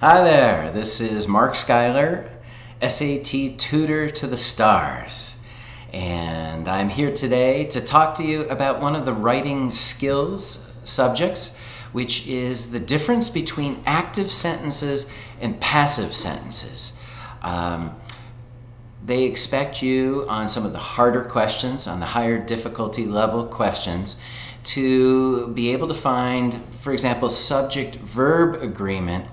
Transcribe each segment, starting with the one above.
Hi there, this is Mark Schuyler, SAT Tutor to the Stars. And I'm here today to talk to you about one of the writing skills subjects, which is the difference between active sentences and passive sentences. They expect you on some of the harder questions, on the higher difficulty level questions, to be able to find, for example, subject-verb agreement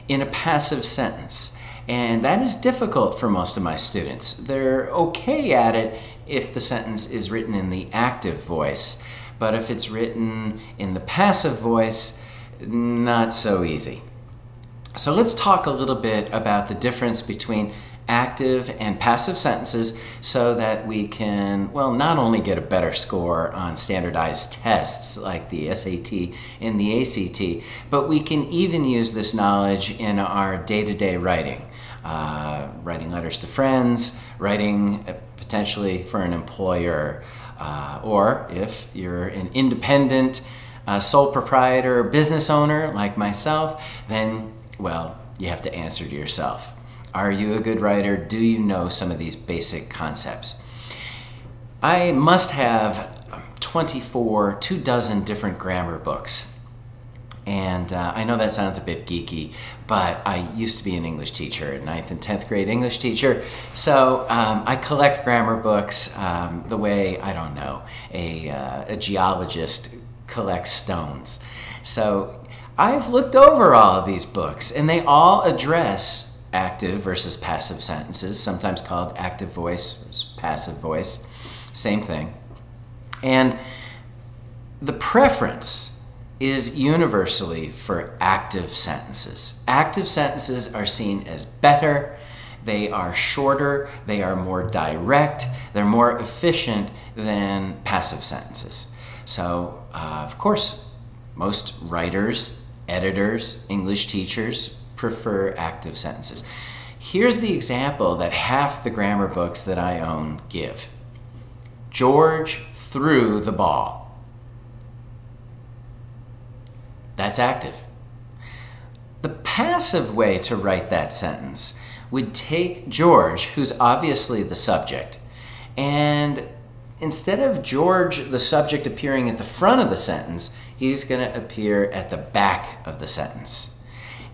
in a passive sentence. And that is difficult for most of my students. They're okay at it if the sentence is written in the active voice, but if it's written in the passive voice, not so easy. So let's talk a little bit about the difference between active and passive sentences so that we can, well, not only get a better score on standardized tests like the SAT and the ACT, but we can even use this knowledge in our day-to-day writing. Writing letters to friends, writing potentially for an employer, or if you're an independent sole proprietor or business owner like myself, then, well, you have to answer to yourself. Are you a good writer? Do you know some of these basic concepts? I must have 24 different grammar books. And I know that sounds a bit geeky, but I used to be an English teacher, a 9th and 10th grade English teacher. So I collect grammar books the way, I don't know, a geologist collects stones. So I've looked over all of these books, and they all address active versus passive sentences, sometimes called active voice versus passive voice, same thing. And the preference is universally for active sentences. Active sentences are seen as better, they are shorter, they are more direct, they're more efficient than passive sentences. So, of course, most writers, editors, English teachers prefer active sentences. Here's the example that half the grammar books that I own give. George threw the ball. That's active. The passive way to write that sentence would take George, who's obviously the subject, and instead of George, the subject, appearing at the front of the sentence, he's going to appear at the back of the sentence.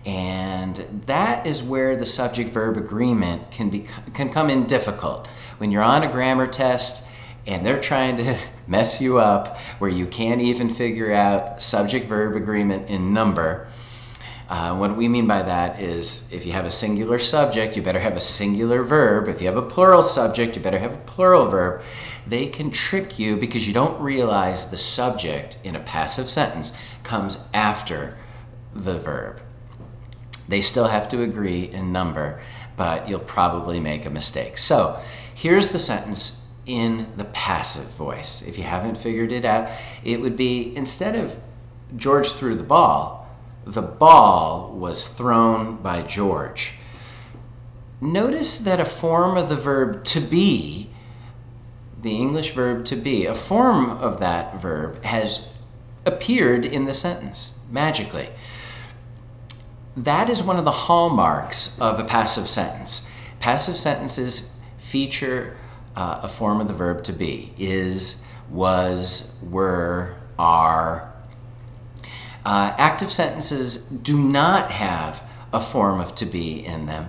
And that is where the subject-verb agreement can come in difficult. When you're on a grammar test and they're trying to mess you up where you can't even figure out subject-verb agreement in number. What we mean by that is if you have a singular subject, you better have a singular verb. If you have a plural subject, you better have a plural verb. They can trick you because you don't realize the subject in a passive sentence comes after the verb. They still have to agree in number, but you'll probably make a mistake. So here's the sentence in the passive voice. If you haven't figured it out, it would be, instead of George threw the ball was thrown by George. Notice that a form of the verb to be, the English verb to be, a form of that verb has appeared in the sentence magically. That is one of the hallmarks of a passive sentence. Passive sentences feature a form of the verb to be. Is, was, were, are. Active sentences do not have a form of to be in them.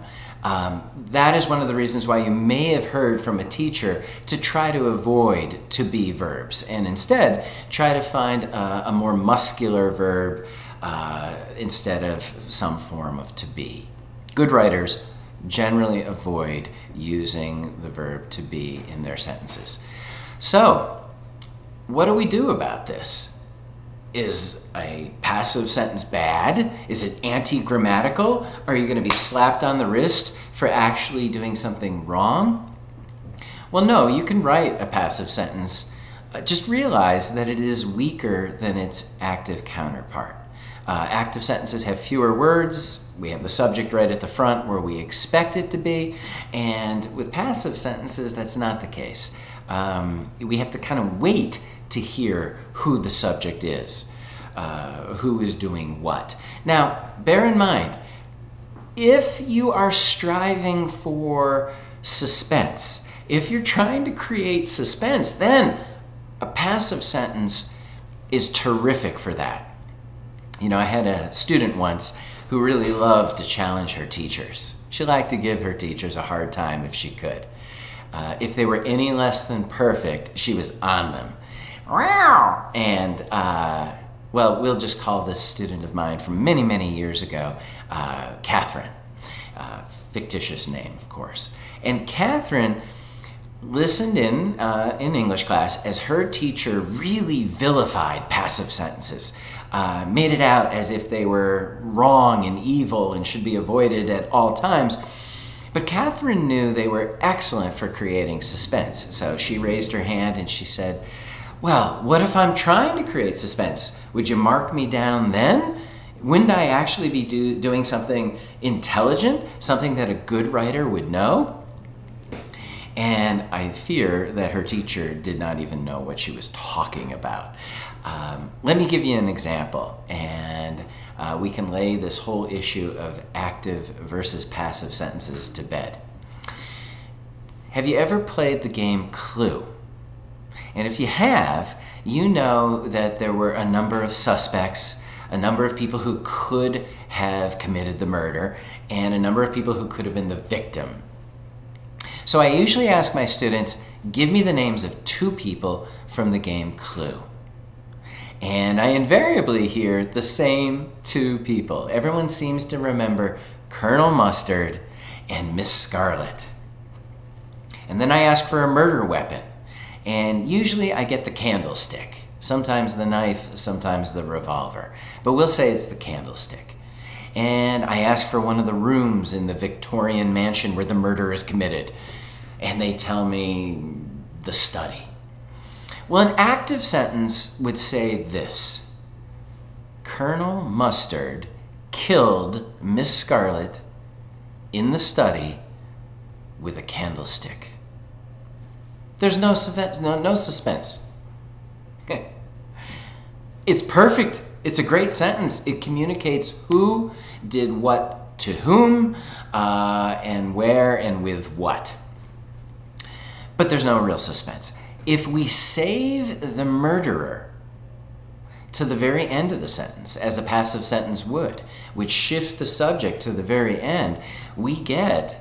That is one of the reasons why you may have heard from a teacher to try to avoid to be verbs and instead try to find a more muscular verb instead of some form of to be. Good writers generally avoid using the verb to be in their sentences. So, what do we do about this? Is a passive sentence bad? Is it anti-grammatical? Are you going to be slapped on the wrist for actually doing something wrong? Well, no, you can write a passive sentence. Just realize that it is weaker than its active counterpart. Active sentences have fewer words. We have the subject right at the front where we expect it to be. And with passive sentences, that's not the case. We have to kind of wait to hear who the subject is, who is doing what. Now, bear in mind, If you are striving for suspense, if you're trying to create suspense, then a passive sentence is terrific for that. You know, I had a student once who really loved to challenge her teachers. She liked to give her teachers a hard time if she could. If they were any less than perfect, she was on them. And, well, we'll just call this student of mine from many, many years ago, Catherine. Fictitious name, of course. And Catherine listened in English class as her teacher really vilified passive sentences, made it out as if they were wrong and evil and should be avoided at all times. But Catherine knew they were excellent for creating suspense. So she raised her hand and she said, well, what if I'm trying to create suspense? Would you mark me down then? Wouldn't I actually be doing something intelligent, something that a good writer would know? And I fear that her teacher did not even know what she was talking about. Let me give you an example, and we can lay this whole issue of active versus passive sentences to bed. Have you ever played the game Clue? And if you have, you know that there were a number of suspects, a number of people who could have committed the murder, and a number of people who could have been the victim. So I usually ask my students, give me the names of 2 people from the game Clue. And I invariably hear the same 2 people. Everyone seems to remember Colonel Mustard and Miss Scarlet. And then I ask for a murder weapon. And usually I get the candlestick. Sometimes the knife, sometimes the revolver. But we'll say it's the candlestick. And I ask for one of the rooms in the Victorian mansion where the murder is committed. And they tell me the study. Well, an active sentence would say this: Colonel Mustard killed Miss Scarlet in the study with a candlestick. There's no suspense. Okay. It's perfect. It's a great sentence. It communicates who did what to whom, and where and with what. But there's no real suspense. If we save the murderer to the very end of the sentence, as a passive sentence would, which shift the subject to the very end, we get,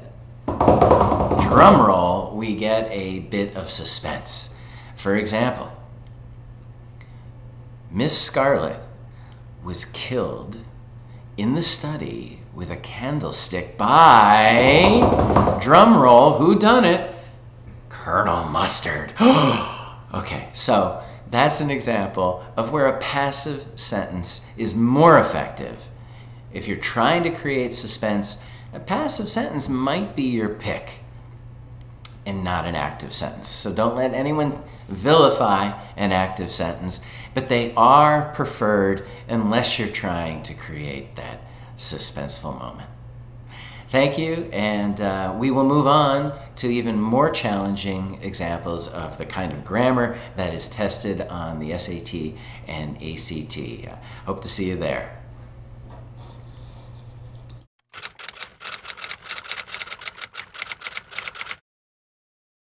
drum roll, we get a bit of suspense. For example, Miss Scarlet was killed in the study with a candlestick by, drum roll, who done it? Colonel Mustard. Okay, so that's an example of where a passive sentence is more effective. If you're trying to create suspense, a passive sentence might be your pick and not an active sentence. So don't let anyone vilify an active sentence, but they are preferred unless you're trying to create that suspenseful moment. Thank you, and we will move on to even more challenging examples of the kind of grammar that is tested on the SAT and ACT. Hope to see you there.